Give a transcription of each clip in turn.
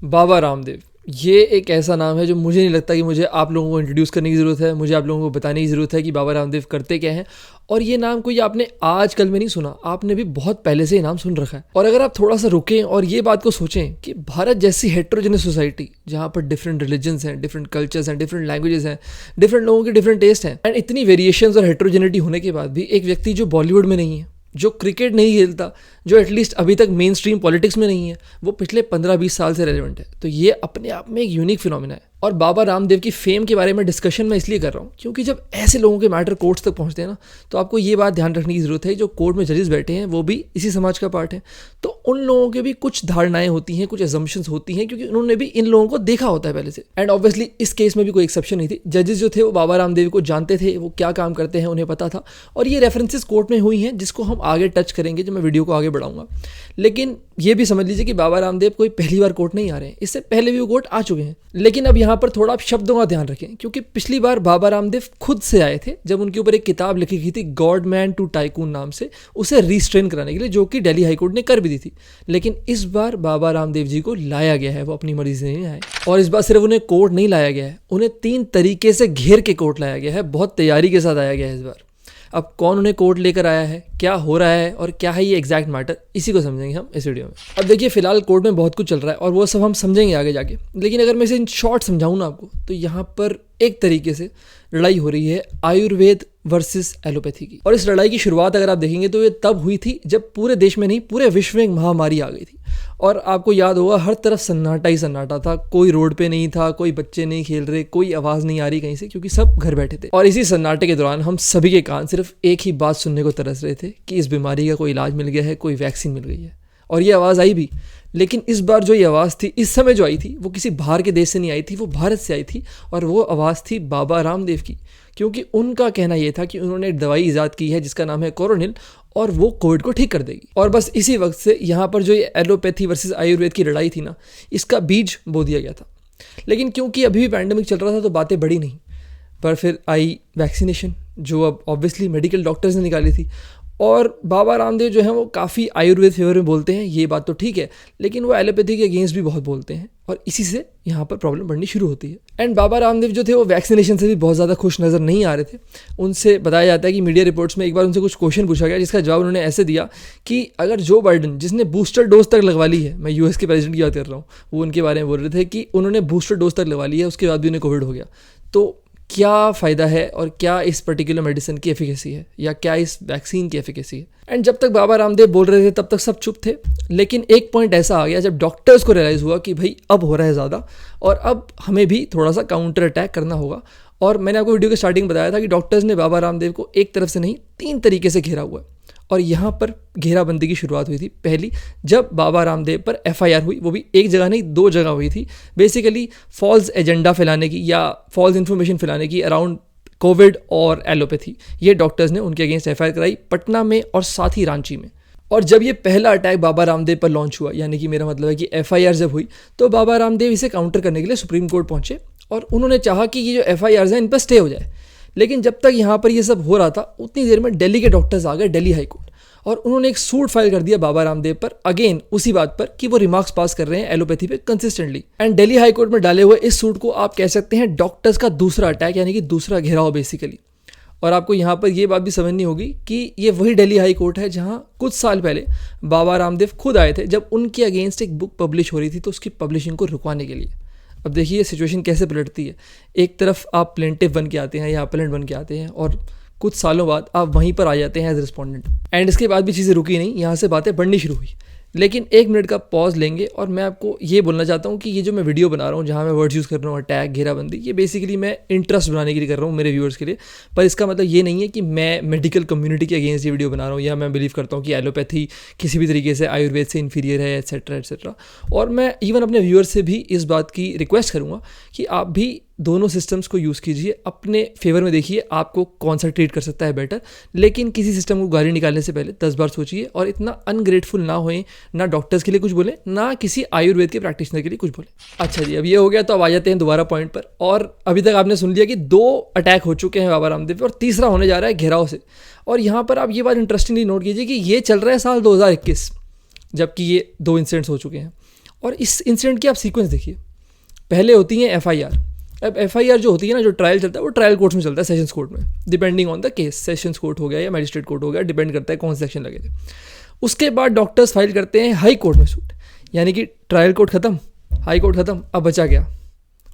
बाबा रामदेव, ये एक ऐसा नाम है जो मुझे नहीं लगता कि मुझे आप लोगों को इंट्रोड्यूस करने की ज़रूरत है, मुझे आप लोगों को बताने की ज़रूरत है कि बाबा रामदेव करते क्या हैं। और ये नाम कोई आपने आज कल में नहीं सुना, आपने भी बहुत पहले से ये नाम सुन रखा है। और अगर आप थोड़ा सा रुकें और ये बात को सोचें कि भारत जैसी हेट्रोजेनस सोसाइटी, जहाँ पर डिफरेंट रिलीजन्स हैं, डिफरेंट कल्चर्स हैं, डिफरेंट लैंग्वेजेस हैं, डिफरेंट लोगों के डिफरेंट टेस्ट हैं, एंड इतनी वेरिएशंस और हेट्रोजेनिटी होने के बाद भी एक व्यक्ति जो बॉलीवुड में नहीं है, जो क्रिकेट नहीं खेलता, जो एटलीस्ट अभी तक मेन स्ट्रीम पॉलिटिक्स में नहीं है, वो पिछले 15-20 साल से रेलेवेंट है, तो ये अपने आप में एक यूनिक फिनोमिना है। और बाबा रामदेव की फेम के बारे में डिस्कशन मैं इसलिए कर रहा हूँ क्योंकि जब ऐसे लोगों के मैटर कोर्ट्स तक पहुँचते हैं ना, तो आपको ये बात ध्यान रखने की ज़रूरत है, जो कोर्ट में जजेस बैठे हैं वो भी इसी समाज का पार्ट है, तो उन लोगों के भी कुछ धारणाएं होती हैं, कुछ एजम्पशंस होती हैं, क्योंकि उन्होंने भी इन लोगों को देखा होता है पहले से। एंड ऑब्वियसली इस केस में भी कोई एक्सेप्शन नहीं थी। जजेस जो थे वो बाबा रामदेव को जानते थे, वो क्या काम करते हैं उन्हें पता था, और ये रेफरेंसेस कोर्ट में हुई हैं जिसको हम आगे टच करेंगे जब मैं वीडियो को आगे बढ़ाऊंगा। लेकिन ये भी समझ लीजिए कि बाबा रामदेव कोई पहली बार कोर्ट नहीं आ रहे हैं, इससे पहले भी वो कोर्ट आ चुके हैं। लेकिन अब यहाँ पर थोड़ा आप शब्दों का ध्यान रखें, क्योंकि पिछली बार बाबा रामदेव खुद से आए थे जब उनके ऊपर एक किताब लिखी गई थी गॉड मैन टू टाइकून नाम से, उसे रिस्ट्रेन कराने के लिए, जो कि दिल्ली हाईकोर्ट ने कर भी दी थी। लेकिन इस बार बाबा रामदेव जी को लाया गया है, वो अपनी मर्जी से नहीं आए। और इस बार सिर्फ उन्हें कोर्ट नहीं लाया गया है, उन्हें 3 तरीके से घेर के कोर्ट लाया गया है, बहुत तैयारी के साथ आया गया है इस बार। अब कौन उन्हें कोर्ट लेकर आया है, क्या हो रहा है और क्या है ये एग्जैक्ट मैटर, इसी को समझेंगे हम इस वीडियो में। अब देखिए, फिलहाल कोर्ट में बहुत कुछ चल रहा है और वो सब हम समझेंगे आगे जाके, लेकिन अगर मैं इसे इन शॉर्ट समझाऊँ ना आपको, तो यहाँ पर एक तरीके से लड़ाई हो रही है आयुर्वेद वर्सेस एलोपैथी की। और इस लड़ाई की शुरुआत अगर आप देखेंगे तो ये तब हुई थी जब पूरे देश में नहीं, पूरे विश्व में एक महामारी आ गई थी। और आपको याद होगा, हर तरफ सन्नाटा ही सन्नाटा था, कोई रोड पे नहीं था, कोई बच्चे नहीं खेल रहे, कोई आवाज़ नहीं आ रही कहीं से, क्योंकि सब घर बैठे थे। और इसी सन्नाटे के दौरान हम सभी के कान सिर्फ एक ही बात सुनने को तरस रहे थे कि इस बीमारी का कोई इलाज मिल गया है, कोई वैक्सीन मिल गई है। और ये आवाज़ आई भी, लेकिन इस बार जो ये आवाज़ थी, इस समय जो आई थी, वो किसी बाहर के देश से नहीं आई थी, वो भारत से आई थी। और वो आवाज़ थी बाबा रामदेव की, क्योंकि उनका कहना ये था कि उन्होंने एक दवाई ईजाद की है जिसका नाम है कोरोनिल, और वो कोविड को ठीक कर देगी। और बस इसी वक्त से यहाँ पर जो ये एलोपैथी वर्सेस आयुर्वेद की लड़ाई थी ना, इसका बीज बो दिया गया था। लेकिन क्योंकि अभी भी पैंडेमिक चल रहा था तो बातें बढ़ी नहीं, पर फिर आई वैक्सीनेशन, जो अब ऑब्वियसली मेडिकल डॉक्टर्स ने निकाली थी। और बाबा रामदेव जो हैं वो काफ़ी आयुर्वेद फेवर में बोलते हैं, ये बात तो ठीक है, लेकिन वो एलोपैथी के अगेंस्ट भी बहुत बोलते हैं, और इसी से यहाँ पर प्रॉब्लम बढ़नी शुरू होती है। एंड बाबा रामदेव जो थे वो वैक्सीनेशन से भी बहुत ज़्यादा खुश नज़र नहीं आ रहे थे। उनसे बताया जाता है कि मीडिया रिपोर्ट्स में एक बार उनसे कुछ क्वेश्चन पूछा गया, जिसका जवाब उन्होंने ऐसे दिया कि अगर जो बाइडेन, जिसने बूस्टर डोज तक लगवा ली है, मैं यूएस के प्रेसिडेंट की बात कर रहा हूँ, वो उनके बारे में बोल रहे थे कि उन्होंने बूस्टर डोज तक लगवा ली है, उसके बाद भी उन्हें कोविड हो गया, तो क्या फ़ायदा है और क्या इस पर्टिकुलर मेडिसिन की एफिकेसी है, या क्या इस वैक्सीन की एफिकेसी है। एंड जब तक बाबा रामदेव बोल रहे थे तब तक सब चुप थे। लेकिन एक पॉइंट ऐसा आ गया जब डॉक्टर्स को रियलाइज़ हुआ कि भाई अब हो रहा है ज़्यादा, और अब हमें भी थोड़ा सा काउंटर अटैक करना होगा। और मैंने आपको वीडियो के स्टार्टिंग में बताया था कि डॉक्टर्स ने बाबा रामदेव को एक तरफ से नहीं, 3 तरीके से घेरा हुआ है। और यहाँ पर घेराबंदी की शुरुआत हुई थी पहली, जब बाबा रामदेव पर एफआईआर हुई, वो भी एक जगह नहीं 2 जगह हुई थी, बेसिकली फॉल्स एजेंडा फैलाने की या फॉल्स इन्फॉर्मेशन फैलाने की अराउंड कोविड और एलोपैथी। ये डॉक्टर्स ने उनके अगेंस्ट एफआईआर कराई पटना में और साथ ही रांची में। और जब ये पहला अटैक बाबा रामदेव पर लॉन्च हुआ, यानी कि मेरा मतलब है कि एफआईआर जब हुई, तो बाबा रामदेव इसे काउंटर करने के लिए सुप्रीम कोर्ट पहुंचे और उन्होंने चाहा कि ये जो एफआईआर हैं इन पर स्टे हो जाए। लेकिन जब तक यहाँ पर ये सब हो रहा था, उतनी देर में दिल्ली के डॉक्टर्स आ गए, दिल्ली हाईकोर्ट, और उन्होंने एक सूट फाइल कर दिया बाबा रामदेव पर, अगेन उसी बात पर कि वो रिमार्क्स पास कर रहे हैं एलोपैथी पे कंसिस्टेंटली। एंड दिल्ली हाईकोर्ट में डाले हुए इस सूट को आप कह सकते हैं डॉक्टर्स का दूसरा अटैक, यानी कि दूसरा घेराव बेसिकली। और आपको यहाँ पर ये बात भी समझनी होगी कि ये वही दिल्ली हाई कोर्ट है जहाँ कुछ साल पहले बाबा रामदेव खुद आए थे, जब उनके अगेंस्ट एक बुक पब्लिश हो रही थी, तो उसकी पब्लिशिंग को रुकवाने के लिए। अब देखिए ये सिचुएशन कैसे पलटती है। एक तरफ आप प्लेंटिव बन के आते हैं या अपेलेंट बन के आते हैं, और कुछ सालों बाद आप वहीं पर आ जाते हैं एज रिस्पोंडेंट। एंड इसके बाद भी चीज़ें रुकी नहीं, यहाँ से बातें बढ़नी शुरू हुई। लेकिन 1 मिनट का पॉज लेंगे और मैं आपको ये बोलना चाहता हूँ कि ये जो मैं वीडियो बना रहा हूँ, जहाँ मैं वर्ड्स यूज़ कर रहा हूँ अटैक, घेराबंदी, ये बेसिकली मैं इंटरेस्ट बनाने के लिए कर रहा हूँ मेरे व्यूअर्स के लिए। पर इसका मतलब ये नहीं है कि मैं मेडिकल कम्युनिटी के अगेंस्ट ये वीडियो बना रहा हूँ, या मैं बिलीव करता हूँ कि एलोपैथी किसी भी तरीके से आयुर्वेद से इन्फीरियर है, एट्सेट्रा एट्सेट्रा। और मैं इवन अपने व्यूअर्स से भी इस बात की रिक्वेस्ट करूँगा कि आप भी दोनों सिस्टम्स को यूज़ कीजिए, अपने फेवर में देखिए आपको कौन सा ट्रीट कर सकता है बेटर। लेकिन किसी सिस्टम को गाली निकालने से पहले 10 बार सोचिए, और इतना अनग्रेटफुल ना होए, ना डॉक्टर्स के लिए कुछ बोले, ना किसी आयुर्वेद के प्रैक्टिशनर के लिए कुछ बोले। अच्छा जी, अब ये हो गया, तो अब आ जाते हैं दोबारा पॉइंट पर। और अभी तक आपने सुन लिया कि 2 अटैक हो चुके हैं बाबा रामदेव पे, और तीसरा होने जा रहा है घेराव से। और यहाँ पर आप ये बात इंटरेस्टिंगली नोट कीजिए कि ये चल रहा है साल 2021, जबकि ये 2 इंसिडेंट्स हो चुके हैं। और इस इंसिडेंट की आप सीक्वेंस देखिए, पहले होती है FIR। अब FIR जो होती है ना, जो ट्रायल चलता है वो ट्रायल कोर्ट्स में चलता है, सेशंस कोर्ट में, depending on the case, sessions court हो गया या मैजिस्ट्रेट कोर्ट हो गया, डिपेंड करता है कौन से सेक्शन लगे थे। उसके बाद डॉक्टर्स फाइल करते हैं हाई कोर्ट में सूट, यानी कि ट्रायल कोर्ट खत्म, हाई कोर्ट खत्म, अब बचा क्या?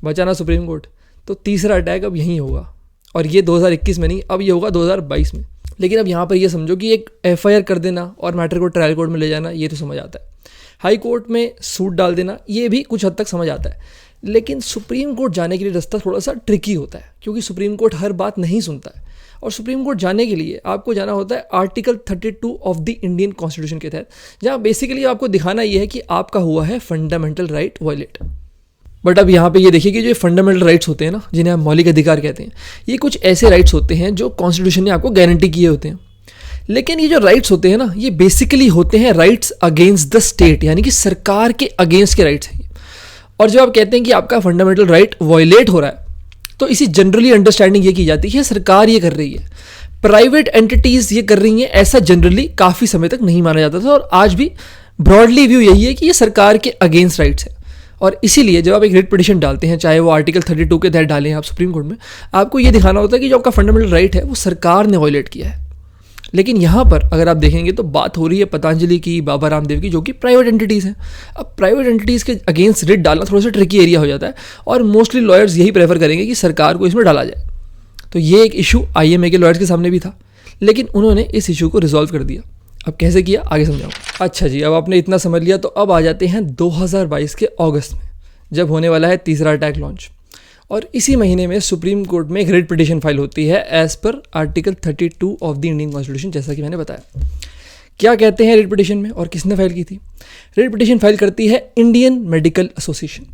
बचा ना सुप्रीम कोर्ट। तो तीसरा अटैक अब यहीं होगा, और ये 2021 में नहीं, अब ये होगा 2022 में। लेकिन अब यहाँ पर ये समझो कि एक FIR कर देना और मैटर को ट्रायल कोर्ट में ले जाना, ये तो समझ आता है। हाई कोर्ट में सूट डाल देना, ये भी कुछ हद तक समझ आता है। लेकिन सुप्रीम कोर्ट जाने के लिए रास्ता थोड़ा सा ट्रिकी होता है, क्योंकि सुप्रीम कोर्ट हर बात नहीं सुनता है। और सुप्रीम कोर्ट जाने के लिए आपको जाना होता है article 32 of the Indian constitution के तहत, जहाँ बेसिकली आपको दिखाना ये है कि आपका हुआ है फंडामेंटल राइट वायलेट। बट अब यहाँ पे ये देखिए कि जो फंडामेंटल राइट्स होते हैं ना, जिन्हें हम मौलिक अधिकार कहते हैं, ये कुछ ऐसे राइट्स होते हैं जो कॉन्स्टिट्यूशन ने आपको गारंटी किए होते हैं। लेकिन ये जो राइट्स होते हैं ना, ये बेसिकली होते हैं राइट्स अगेंस्ट द स्टेट, यानी कि सरकार के अगेंस्ट के राइट्स हैं। और जब आप कहते हैं कि आपका फंडामेंटल राइट वायलेट हो रहा है, तो इसी जनरली अंडरस्टैंडिंग ये की जाती है सरकार ये कर रही है, प्राइवेट एंटिटीज़ ये कर रही हैं, ऐसा जनरली काफ़ी समय तक नहीं माना जाता था। और आज भी ब्रॉडली व्यू यही है कि ये सरकार के अगेंस्ट राइट्स है। और इसीलिए जब आप एक रिट पिटिशन डालते हैं, चाहे वो आर्टिकल 32 के तहत डालें आप सुप्रीम कोर्ट में, आपको ये दिखाना होता है कि जो आपका फंडामेंटल राइट है वो सरकार ने वायलेट किया है। लेकिन यहाँ पर अगर आप देखेंगे तो बात हो रही है पतंजलि की, बाबा रामदेव की, जो कि प्राइवेट एंटिटीज़ हैं। अब प्राइवेट एंटिटीज़ के अगेंस्ट रिट डालना थोड़ा सा ट्रिकी एरिया हो जाता है, और मोस्टली लॉयर्स यही प्रेफर करेंगे कि सरकार को इसमें डाला जाए। तो ये एक इशू IMA के लॉयर्स के सामने भी था, लेकिन उन्होंने इस इशू को रिजॉल्व कर दिया। अब कैसे किया आगे समझाऊंगा। अच्छा जी, अब आपने इतना समझ लिया, तो अब आ जाते हैं 2022 के अगस्त में, जब होने वाला है तीसरा अटैक लॉन्च। और इसी महीने में सुप्रीम कोर्ट में एक रिट पिटिशन फाइल होती है एज पर article 32 of the Indian constitution, जैसा कि मैंने बताया। क्या कहते हैं रिट पिटिशन में और किसने फाइल की थी? रिट पिटिशन फाइल करती है इंडियन मेडिकल एसोसिएशन,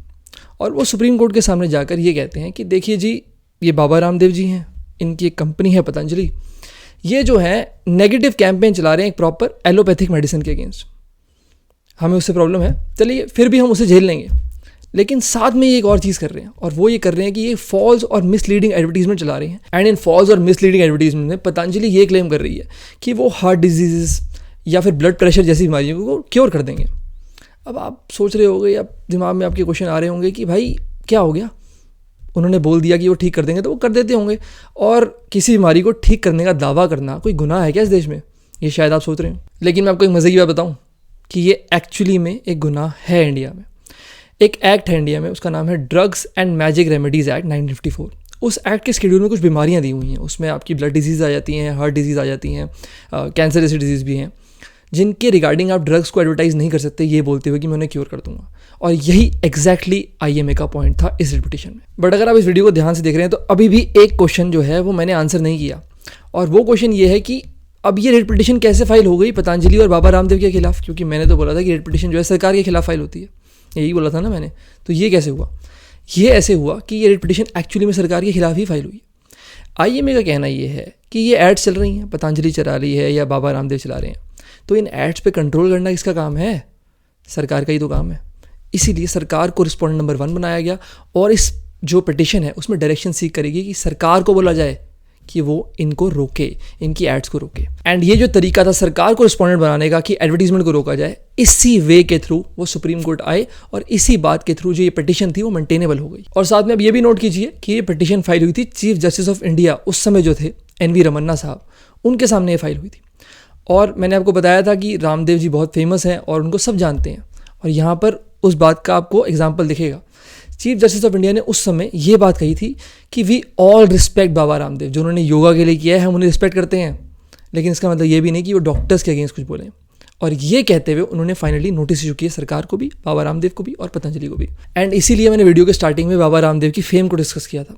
और वो सुप्रीम कोर्ट के सामने जाकर ये कहते हैं कि देखिए जी, ये बाबा रामदेव जी हैं, इनकी एक कंपनी है पतंजलि, ये जो है नेगेटिव कैंपेन चला रहे हैं एक प्रॉपर एलोपैथिक मेडिसिन के अगेंस्ट। हमें उससे प्रॉब्लम है, चलिए फिर भी हम उसे झेल लेंगे, लेकिन साथ में ये एक और चीज़ कर रहे हैं, और वो ये कर रहे हैं कि ये फॉल्स और मिसलीडिंग एडवर्टीजमेंट चला रहे हैं। एंड इन फॉल्स और मिसलीडिंग एडवर्टीजमेंट में पतंजलि ये क्लेम कर रही है कि वो हार्ट डिजीज़ या फिर ब्लड प्रेशर जैसी बीमारियों को क्योर कर देंगे। अब आप सोच रहे होंगे या दिमाग में आपके क्वेश्चन आ रहे होंगे कि भाई क्या हो गया, उन्होंने बोल दिया कि वो ठीक कर देंगे तो वो कर देते होंगे, और किसी बीमारी को ठीक करने का दावा करना कोई गुनाह है क्या इस देश में? ये शायद आप सोच रहे हो। लेकिन मैं आपको एक मज़े की बात बताऊँ कि ये एक्चुअली में एक गुनाह है। इंडिया में एक एक्ट है इंडिया में, उसका नाम है drugs and magic remedies act 1954। उस एक्ट के शेड्यूल में कुछ बीमारियां दी हुई हैं, उसमें आपकी ब्लड डिजीज़ आ जाती हैं, हार्ट डिजीज़ आ जाती हैं, कैंसर जैसी डिजीज़ भी हैं, जिनके रिगार्डिंग आप ड्रग्स को एडवर्टाइज़ नहीं कर सकते ये बोलते हुए कि मैं उन्हें क्योर कर दूंगा। और यही एग्जैक्टली IMA का पॉइंट था इस पिटिशन में। बट अगर आप इस वीडियो को ध्यान से देख रहे हैं तो अभी भी एक क्वेश्चन जो है वो मैंने आंसर नहीं किया, और वो क्वेश्चन ये है कि अब ये रिट पिटिशन कैसे फाइल हो गई पतंजलि और बाबा रामदेव के खिलाफ? क्योंकि मैंने तो बोला था कि रिट पिटिशन जो है सरकार के खिलाफ फाइल होती है, यही बोला था ना मैंने। तो ये कैसे हुआ? ये ऐसे हुआ कि ये रिट पिटिशन एक्चुअली में सरकार के खिलाफ ही फाइल हुई। IMA का कहना ये है कि ये एड्स चल रही हैं, पतंजलि चला रही है या बाबा रामदेव चला रहे हैं, तो इन एड्स पे कंट्रोल करना किसका काम है? सरकार का ही तो काम है। इसीलिए सरकार को रिस्पोंडेंट नंबर 1 बनाया गया, और इस जो पिटिशन है उसमें डायरेक्शन सीख करेगी कि सरकार को बोला जाए कि वो इनको रोके, इनकी एड्स को रोके। एंड ये जो तरीका था सरकार को रिस्पोंडेंट बनाने का कि एडवर्टीजमेंट को रोका जाए, इसी वे के थ्रू वो सुप्रीम कोर्ट आए, और इसी बात के थ्रू जो ये पिटिशन थी वो मेंटेनेबल हो गई। और साथ में अब ये भी नोट कीजिए कि ये पिटिशन फाइल हुई थी चीफ जस्टिस ऑफ इंडिया उस समय जो थे NV रमन्ना साहब, उनके सामने ये फाइल हुई थी। और मैंने आपको बताया था कि रामदेव जी बहुत फेमस हैं और उनको सब जानते हैं, और यहाँ पर उस बात का आपको एग्जाम्पल दिखेगा। चीफ जस्टिस ऑफ इंडिया ने उस समय ये बात कही थी कि we all respect Baba Ramdev, जो उन्होंने योगा के लिए किया है हम उन्हें रिस्पेक्ट करते हैं, लेकिन इसका मतलब ये भी नहीं कि वो डॉक्टर्स के अगेंस्ट कुछ बोलें। और ये कहते हुए उन्होंने फाइनली नोटिस इशू किया सरकार को भी, बाबा रामदेव को भी और पतंजलि को भी। एंड इसीलिए मैंने वीडियो के स्टार्टिंग में बाबा रामदेव की फेम को डिस्कस किया था,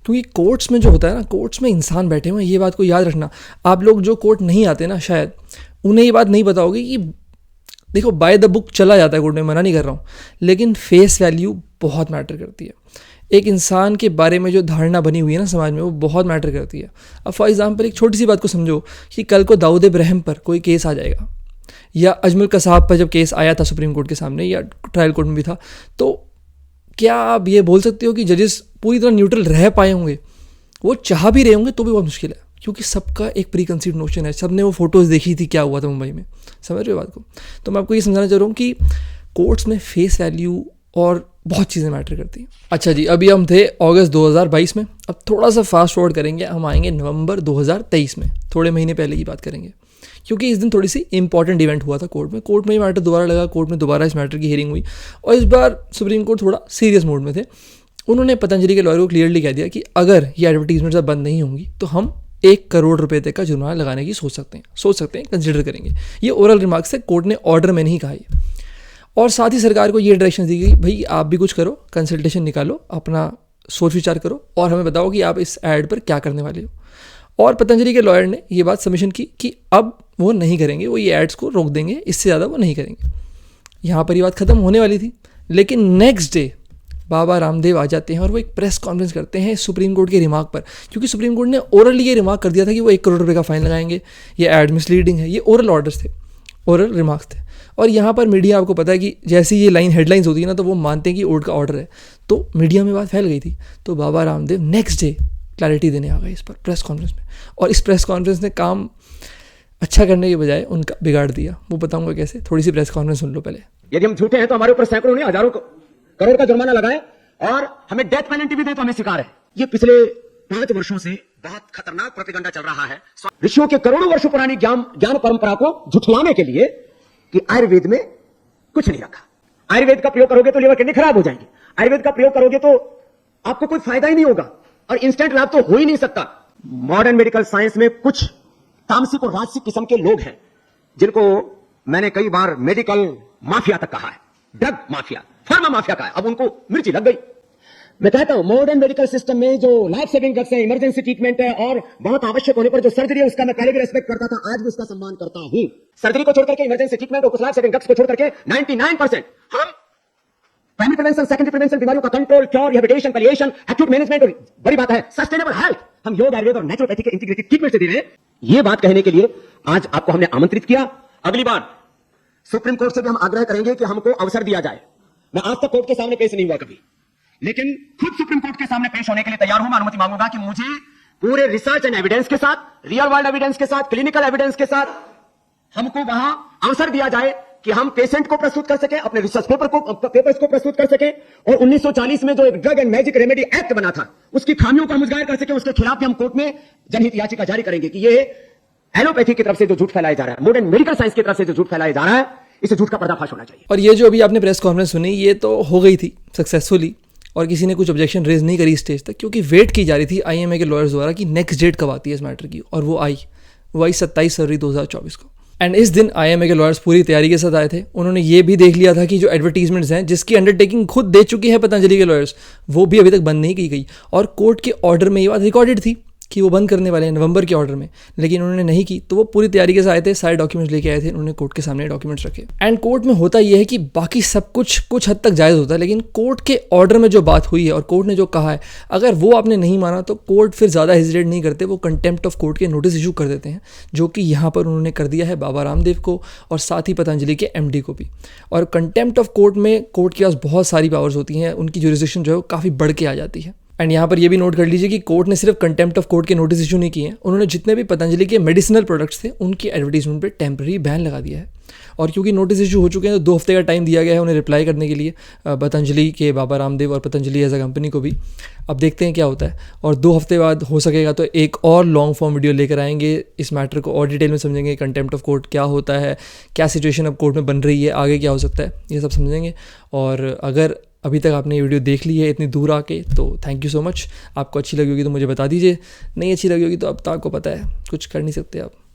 क्योंकि कोर्ट्स में जो होता है ना, कोर्ट्स में इंसान बैठे हुए हैं, ये बात को याद रखना। आप लोग जो कोर्ट नहीं आते ना, शायद उन्हें ये बात नहीं पता होगी कि देखो बाय द बुक चला जाता है कोर्ट में, मना नहीं कर रहा हूँ, लेकिन फेस वैल्यू बहुत मैटर करती है। एक इंसान के बारे में जो धारणा बनी हुई है ना समाज में, वो बहुत मैटर करती है। अब फॉर एग्जांपल एक छोटी सी बात को समझो कि कल को दाऊद इब्राहिम पर कोई केस आ जाएगा, या अजमल कसाब पर जब केस आया था सुप्रीम कोर्ट के सामने या ट्रायल कोर्ट में भी था, तो क्या आप ये बोल सकते हो कि जजेस पूरी तरह न्यूट्रल रह पाए होंगे? वो चाह भी रहे होंगे तो भी बहुत मुश्किल है, क्योंकि सबका एक प्री कंसीव्ड नोशन है। सबने वो फोटोज़ देखी थी क्या हुआ था मुंबई में, समझ रहे हो बात को? तो मैं आपको ये समझाना चाह रहा हूँ कि कोर्ट्स में फेस वैल्यू और बहुत चीज़ें मैटर करती हैं। अच्छा जी, अभी हम थे अगस्त 2022 में, अब थोड़ा सा फास्ट फॉरवर्ड करेंगे, हम आएंगे नवंबर 2023 में, थोड़े महीने पहले की बात करेंगे, क्योंकि इस दिन थोड़ी सी इंपॉर्टेंट इवेंट हुआ था कोर्ट में ही मैटर दोबारा लगा, कोर्ट में दोबारा इस मैटर की हियरिंग हुई और इस बार सुप्रीम कोर्ट थोड़ा सीरियस मोड में थे। उन्होंने पतंजलि के लॉयर को क्लियरली कह दिया कि अगर ये एडवर्टीजमेंट्स अब बंद नहीं होंगी तो हम 1 करोड़ रुपए तक का जुर्माना लगाने की सोच सकते हैं, कंसिडर करेंगे। ये ओरल रिमार्क्स से, कोर्ट ने ऑर्डर में नहीं कहा ये। और साथ ही सरकार को ये डायरेक्शन दी गई, भाई आप भी कुछ करो, कंसल्टेशन निकालो, अपना सोच विचार करो और हमें बताओ कि आप इस ऐड पर क्या करने वाले हो। और पतंजलि के लॉयर ने ये बात सबमिशन की कि अब वो नहीं करेंगे, वो ये एड्स को रोक देंगे, इससे ज़्यादा वो नहीं करेंगे। यहाँ पर ये बात ख़त्म होने वाली थी, लेकिन नेक्स्ट डे बाबा रामदेव आ जाते हैं और वो एक प्रेस कॉन्फ्रेंस करते हैं सुप्रीम कोर्ट के रिमार्क पर, क्योंकि सुप्रीम कोर्ट ने ओरली ये रिमार्क कर दिया था कि वो 1 करोड़ रुपए का फाइन लगाएंगे, ये एड मिसलीडिंग है। ये ओरल ऑर्डर्स थे, ओरल रिमार्क्स थे। और यहाँ पर मीडिया, आपको पता है कि जैसी ये हेडलाइंस होती है ना, तो वो मानते हैं कि कोर्ट का ऑर्डर है, तो मीडिया में बात फैल गई थी। तो Baba Ramdev next day clarity देने आ गए इस पर प्रेस कॉन्फ्रेंस में, और इस प्रेस कॉन्फ्रेंस ने काम अच्छा करने के बजाय उनका बिगाड़ दिया। वो बताऊंगा कैसे, थोड़ी सी प्रेस कॉन्फ्रेंस सुन लो पहले। यदि हम झूठे हैं तो हमारे ऊपर सैकड़ों नहीं हजारों करोड़ का जुर्माना लगाए और हमें डेथ पेनल्टी भी दे तो हमें स्वीकार है। ये पिछले 5 वर्षों से बहुत खतरनाक प्रोपेगेंडा चल रहा है ऋषियों के करोड़ों वर्षों पुरानी ज्ञान परंपरा को झुठलाने के लिए कि आयुर्वेद में कुछ नहीं रखा। आयुर्वेद का प्रयोग करोगे तो लिवर किडनी खराब हो जाएंगी, आयुर्वेद का प्रयोग करोगे तो आपको कोई फायदा ही नहीं होगा और इंस्टेंट लाभ तो हो ही नहीं सकता। मॉडर्न मेडिकल साइंस में कुछ तामसिक और राजसिक किस्म के लोग हैं जिनको मैंने कई बार मेडिकल माफिया तक कहा है, ड्रग माफिया, फार्मा माफिया का है। अब उनको मिर्ची लग गई। मैं कहता हूं मॉडर्न मेडिकल सिस्टम में जो लाइफ सेविंग ड्रग्स है, इमरजेंसी ट्रीटमेंट है और बहुत आवश्यक होने पर जो सर्जरी है, उसका मैं पहले भी रेस्पेक्ट करता था, आज भी उसका सम्मान करता हूं। सर्जरी को छोड़कर के, इमरजेंसी ट्रीटमेंट और कुछ लाइफ सेविंग ड्रग्स को छोड़कर के 99% हम प्राइमरी प्रिवेंशन, सेकेंडरी प्रिवेंशन, बीमारियों का control, cure, rehabilitation, palliation, acute management और बड़ी बात है सस्टेनेबल हेल्थ, हम योग, आयुर्वेद और नेचुरोपैथी के इंटीग्रेटेड ट्रीटमेंट से दे रहे हैं। ये बात कहने के लिए आज आपको हमने आमंत्रित किया। अगली बार सुप्रीम कोर्ट से भी हम आग्रह करेंगे कि हमको अवसर दिया जाए। मैं आज तक कोर्ट के सामने पेश नहीं हुआ कभी, लेकिन खुद सुप्रीम कोर्ट के सामने पेश होने के लिए तैयार हूं। मैं अनुमति मांगूंगा कि मुझे पूरे रिसर्च एंड एविडेंस के साथ, रियल वर्ल्ड एविडेंस के साथ, क्लिनिकल एविडेंस के साथ हमको वहां अवसर दिया जाए कि हम पेशेंट को प्रस्तुत कर सके, अपने रिसर्च पेपर्स को प्रस्तुत कर सके और 1940 में जो एक drug and magic remedy act बना था उसकी खामियों का मुजगार कर सके। उसके खिलाफ भी हम कोर्ट में जनहित याचिका जारी करेंगे कि ये एलोपैथी की तरफ से जो झूठ फैलाया जा रहा है, मॉडर्न मेडिकल साइंस की तरफ से जो झूठ फैलाया जा रहा है, इसे झूठ का पर्दाफाश होना चाहिए। और ये जो अभी आपने प्रेस कॉन्फ्रेंस सुनी, ये तो हो गई थी सक्सेसफुली और किसी ने कुछ ऑब्जेक्शन रेज नहीं करी स्टेज तक, क्योंकि वेट की जा रही थी आईएमए के लॉयर्स द्वारा कि नेक्स्ट डेट कब आती है इस मैटर की, और वो आई 27 फरवरी 2024 को। एंड इस दिन आईएमए के लॉयर्स पूरी तैयारी के साथ आए थे। उन्होंने ये भी देख लिया था कि जो एडवर्टीजमेंट्स हैं, जिसकी अंडरटेकिंग खुद दे चुकी है पतंजलि के लॉयर्स, वो भी अभी तक बंद नहीं की गई, और कोर्ट के ऑर्डर में ये बात रिकॉर्डेड थी कि वो बंद करने वाले हैं नवंबर के ऑर्डर में, लेकिन उन्होंने नहीं की। तो वो पूरी तैयारी के साथ आए थे, सारे डॉक्यूमेंट्स लेके आए थे, उन्होंने कोर्ट के सामने डॉक्यूमेंट्स रखे। एंड कोर्ट में होता यह है कि बाकी सब कुछ हद तक जायज़ होता है, लेकिन कोर्ट के ऑर्डर में जो बात हुई है और कोर्ट ने जो कहा है, अगर वो आपने नहीं माना तो कोर्ट फिर ज़्यादा हेजिटेट नहीं करते, वो कंटेम्प्ट ऑफ कोर्ट के नोटिस इशू कर देते हैं, जो कि यहाँ पर उन्होंने कर दिया है बाबा रामदेव को और साथ ही पतंजलि के एमडी को भी। और कंटेम्प्ट ऑफ कोर्ट में कोर्ट के पास बहुत सारी पावर्स होती हैं, उनकी जुरिसडिक्शन जो है काफ़ी बढ़ के आ जाती है। एंड यहाँ पर ये भी नोट कर लीजिए कि कोर्ट ने सिर्फ कंटेम्प्ट ऑफ कोर्ट के नोटिस इशू नहीं किए हैं, उन्होंने जितने भी पतंजलि के मेडिसिनल प्रोडक्ट्स थे उनकी एडवर्टीजमेंट पे टेम्पररी बैन लगा दिया है। और क्योंकि नोटिस इशू हो चुके हैं तो 2 हफ्ते का टाइम दिया गया है उन्हें रिप्लाई करने के लिए, पतंजलि के बाबा रामदेव और पतंजलि एज अ कंपनी को भी। अब देखते हैं क्या होता है, और 2 हफ्ते बाद हो सकेगा तो एक और लॉन्ग फॉर्म वीडियो लेकर आएंगे, इस मैटर को और डिटेल में समझेंगे, कंटेम्प्ट ऑफ कोर्ट क्या होता है, क्या सिचुएशन अब कोर्ट में बन रही है, आगे क्या हो सकता है, ये सब समझेंगे। और अगर अभी तक आपने ये वीडियो देख ली है इतनी दूर आके, तो थैंक यू सो मच। आपको अच्छी लगी होगी तो मुझे बता दीजिए, नहीं अच्छी लगी होगी तो अब तो आपको पता है, कुछ कर नहीं सकते आप।